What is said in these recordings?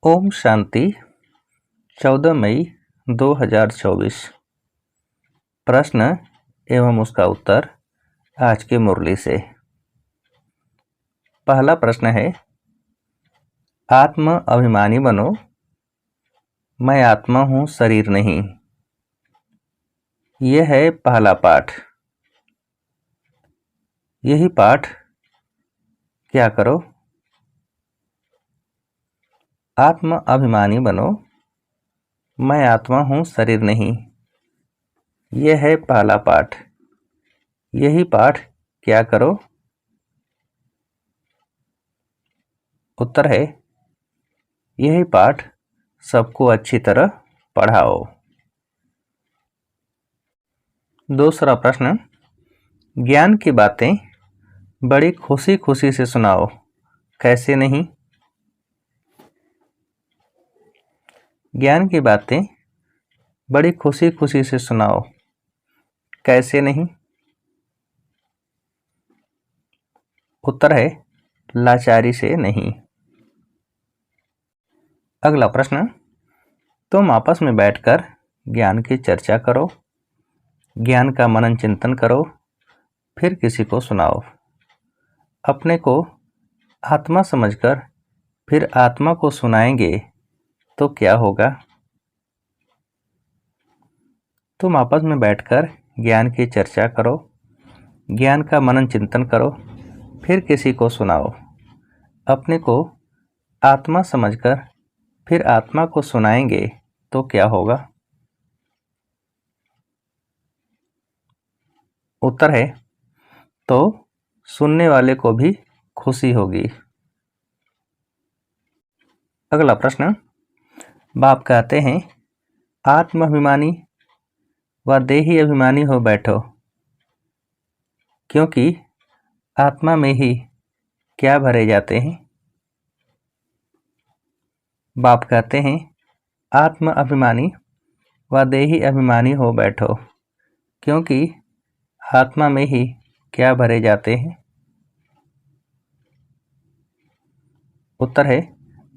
ओम शांति 14 मई 2024। प्रश्न एवं उसका उत्तर आज के मुरली से। पहला प्रश्न है, आत्म अभिमानी बनो, मैं आत्मा हूँ, शरीर नहीं। यह है पहला पाठ। यही पाठ क्या करो? आत्म अभिमानी बनो, मैं आत्मा हूँ, शरीर नहीं। यह है पहला पाठ। यही पाठ क्या करो? उत्तर है, यही पाठ सबको अच्छी तरह पढ़ाओ। दूसरा प्रश्न, ज्ञान की बातें बड़ी खुशी खुशी से सुनाओ, कैसे नहीं? ज्ञान की बातें बड़ी खुशी खुशी से सुनाओ, कैसे नहीं? उत्तर है, लाचारी से नहीं। अगला प्रश्न, तुम आपस में बैठकर ज्ञान की चर्चा करो, ज्ञान का मनन चिंतन करो, फिर किसी को सुनाओ। अपने को आत्मा समझकर फिर आत्मा को सुनाएंगे तो क्या होगा? तुम आपस में बैठकर ज्ञान की चर्चा करो, ज्ञान का मनन चिंतन करो, फिर किसी को सुनाओ। अपने को आत्मा समझकर फिर आत्मा को सुनाएंगे तो क्या होगा? उत्तर है, तो सुनने वाले को भी खुशी होगी। अगला प्रश्न, बाप कहते हैं, आत्म अभिमानी व देही अभिमानी हो बैठो, क्योंकि आत्मा में ही क्या भरे जाते हैं? बाप कहते हैं, आत्म अभिमानी व देही अभिमानी हो बैठो, क्योंकि आत्मा में ही क्या भरे जाते हैं? उत्तर है,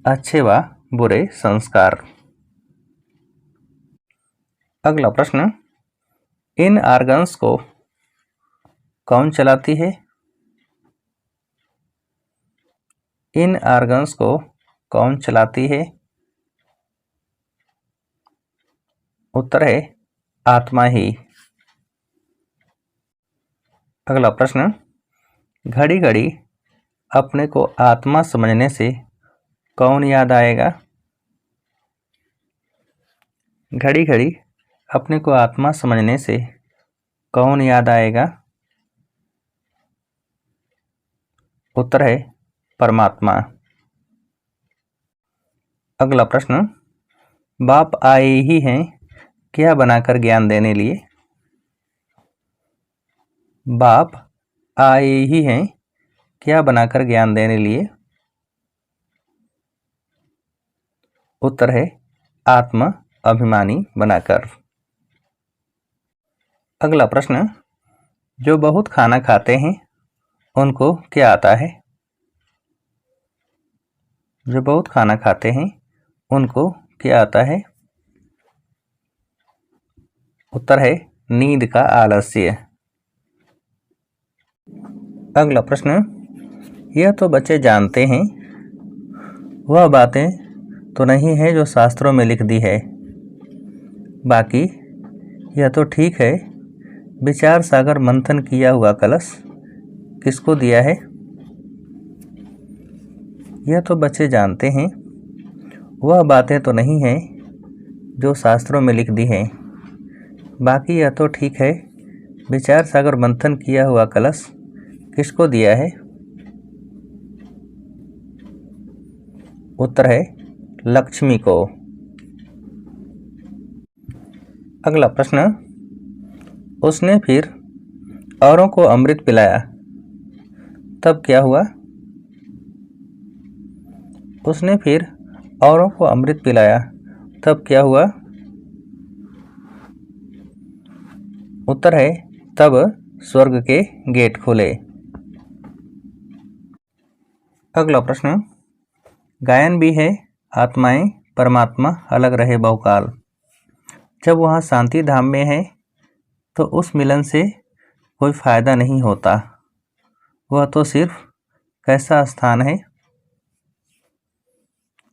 अच्छे व बुरे संस्कार। अगला प्रश्न, इन आर्गन्स को कौन चलाती है? इन आर्गन्स को कौन चलाती है? उत्तर है, आत्मा ही। अगला प्रश्न, घड़ी घड़ी अपने को आत्मा समझने से कौन याद आएगा? घड़ी घड़ी अपने को आत्मा समझने से कौन याद आएगा? उत्तर है, परमात्मा। अगला प्रश्न, बाप आए ही हैं क्या बनाकर ज्ञान देने लिए? बाप आए ही हैं क्या बनाकर ज्ञान देने लिए? उत्तर है, आत्म अभिमानी बनाकर। अगला प्रश्न, जो बहुत खाना खाते हैं उनको क्या आता है? जो बहुत खाना खाते हैं उनको क्या आता है? उत्तर है, नींद का आलस्य। अगला प्रश्न, यह तो बच्चे जानते हैं, वह बातें तो नहीं है जो शास्त्रों में लिख दी है। बाकी यह तो ठीक है, विचार सागर मंथन किया हुआ कलश किसको दिया है? यह तो बच्चे जानते हैं, वह बातें तो नहीं हैं जो शास्त्रों में लिख दी हैं। बाकी यह तो ठीक है, विचार सागर मंथन किया हुआ कलश किसको दिया है? उत्तर है, लक्ष्मी को। अगला प्रश्न, उसने फिर औरों को अमृत पिलाया, तब क्या हुआ? उसने फिर औरों को अमृत पिलाया, तब क्या हुआ? उत्तर है, तब स्वर्ग के गेट खुले। अगला प्रश्न, गायन भी है आत्माएं परमात्मा अलग रहे बहुकाल। जब वहाँ शांति धाम में है तो उस मिलन से कोई फायदा नहीं होता, वह तो सिर्फ कैसा स्थान है।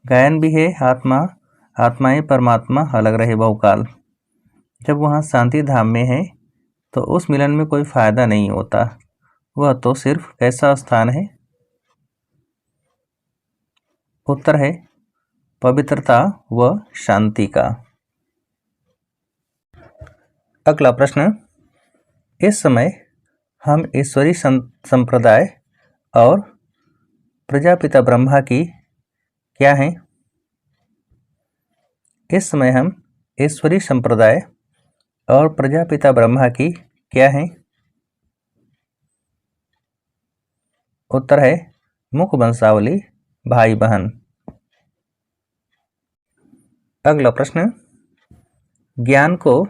गायन भी है आत्माएं परमात्मा अलग रहे बहुकाल। जब वहाँ शांति धाम में है तो उस मिलन में कोई फायदा नहीं होता, वह तो सिर्फ कैसा स्थान है। उत्तर है पवित्रता व शांति का। अगला प्रश्न, इस समय हम ईश्वरी संप्रदाय और प्रजापिता ब्रह्मा की क्या हैं? इस समय हम ईश्वरी संप्रदाय और प्रजापिता ब्रह्मा की क्या हैं? उत्तर है मुख वंशावली भाई बहन। अगला प्रश्न, ज्ञान को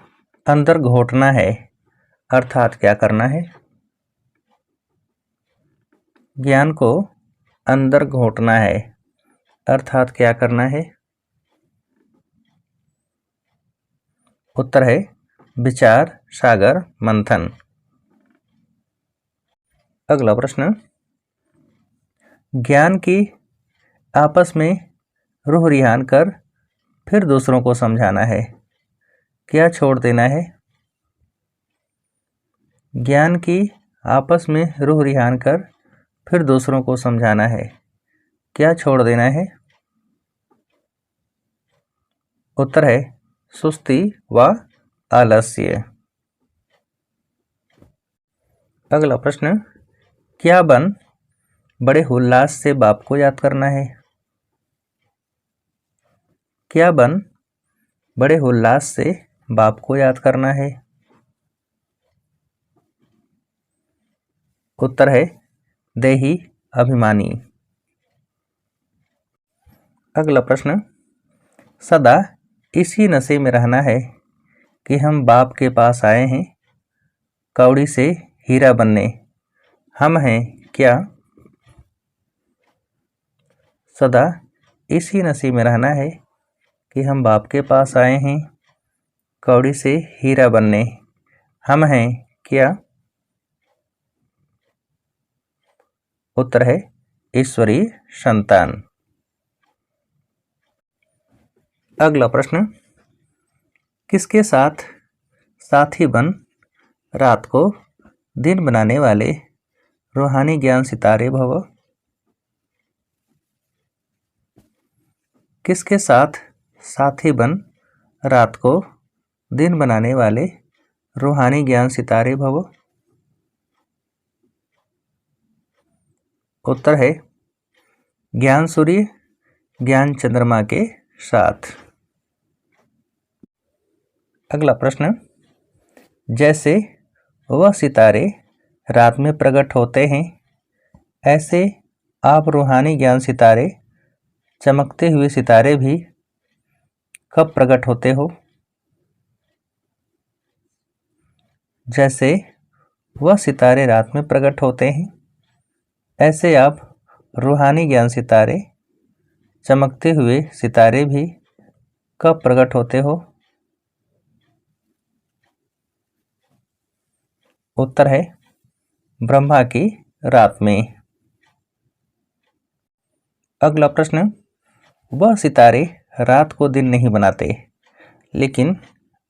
अंदर घोटना है अर्थात क्या करना है? ज्ञान को अंदर घोटना है अर्थात क्या करना है? उत्तर है विचार सागर मंथन। अगला प्रश्न, ज्ञान की आपस में रूह रिहान कर फिर दूसरों को समझाना है, क्या छोड़ देना है? ज्ञान की आपस में रूह रिहान कर फिर दूसरों को समझाना है, क्या छोड़ देना है? उत्तर है सुस्ती व आलस्य। अगला प्रश्न, क्या बन बड़े उल्लास से बाप को याद करना है? क्या बन बड़े उल्लास से बाप को याद करना है? उत्तर है देही अभिमानी। अगला प्रश्न, सदा इसी नशे में रहना है कि हम बाप के पास आए हैं कौड़ी से हीरा बनने, हम हैं क्या? सदा इसी नशे में रहना है कि हम बाप के पास आए हैं कौड़ी से हीरा बनने, हम हैं क्या? उत्तर है ईश्वरी संतान। अगला प्रश्न, किसके साथ साथी बन रात को दिन बनाने वाले रूहानी ज्ञान सितारे भव? किसके साथ साथी बन रात को दिन बनाने वाले रूहानी ज्ञान सितारे भव? उत्तर है ज्ञान सूर्य ज्ञान चंद्रमा के साथ। अगला प्रश्न, जैसे वह सितारे रात में प्रकट होते हैं ऐसे आप रूहानी ज्ञान सितारे चमकते हुए सितारे भी कब प्रकट होते हो? जैसे वह सितारे रात में प्रकट होते हैं ऐसे आप रूहानी ज्ञान सितारे चमकते हुए सितारे भी कब प्रकट होते हो? उत्तर है ब्रह्मा की रात में। अगला प्रश्न, वह सितारे रात को दिन नहीं बनाते लेकिन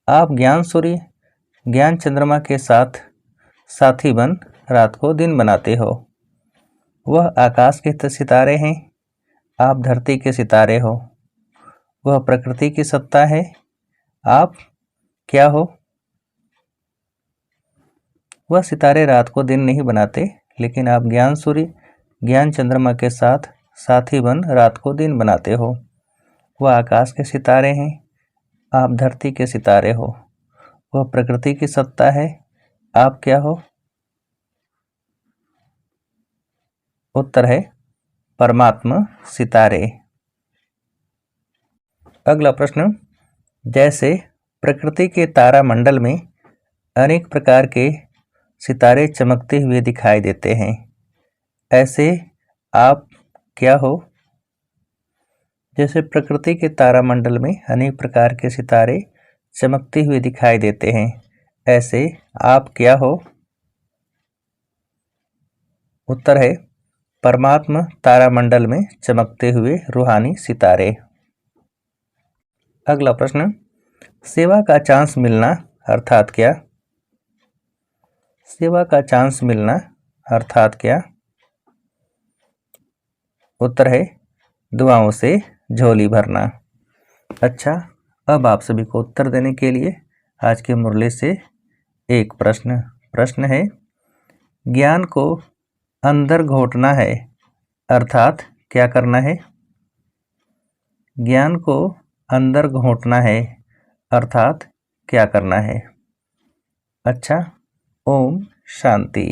आप ज्ञान सूर्य ज्ञान चंद्रमा के साथ साथी बन रात को दिन बनाते हो। वह आकाश के सितारे हैं, आप धरती के सितारे हो। वह प्रकृति की सत्ता है, आप क्या हो? वह सितारे रात को दिन नहीं बनाते लेकिन आप ज्ञान सूर्य ज्ञान चंद्रमा के साथ साथी बन रात को दिन बनाते हो। वह आकाश के सितारे हैं, आप धरती के सितारे हो। वह प्रकृति की सत्ता है, आप क्या हो? उत्तर है परमात्मा सितारे। अगला प्रश्न, जैसे प्रकृति के तारा मंडल में अनेक प्रकार के सितारे चमकते हुए दिखाई देते हैं ऐसे आप क्या हो? जैसे प्रकृति के तारामंडल में अनेक प्रकार के सितारे चमकते हुए दिखाई देते हैं, ऐसे आप क्या हो? उत्तर है परमात्मा तारामंडल में चमकते हुए रूहानी सितारे। अगला प्रश्न, सेवा का चांस मिलना अर्थात क्या? सेवा का चांस मिलना अर्थात क्या? उत्तर है दुआओं से झोली भरना। अच्छा, अब आप सभी को उत्तर देने के लिए आज के मुरली से एक प्रश्न है, ज्ञान को अंदर घोटना है अर्थात क्या करना है? ज्ञान को अंदर घोटना है अर्थात क्या करना है? अच्छा, ओम शांति।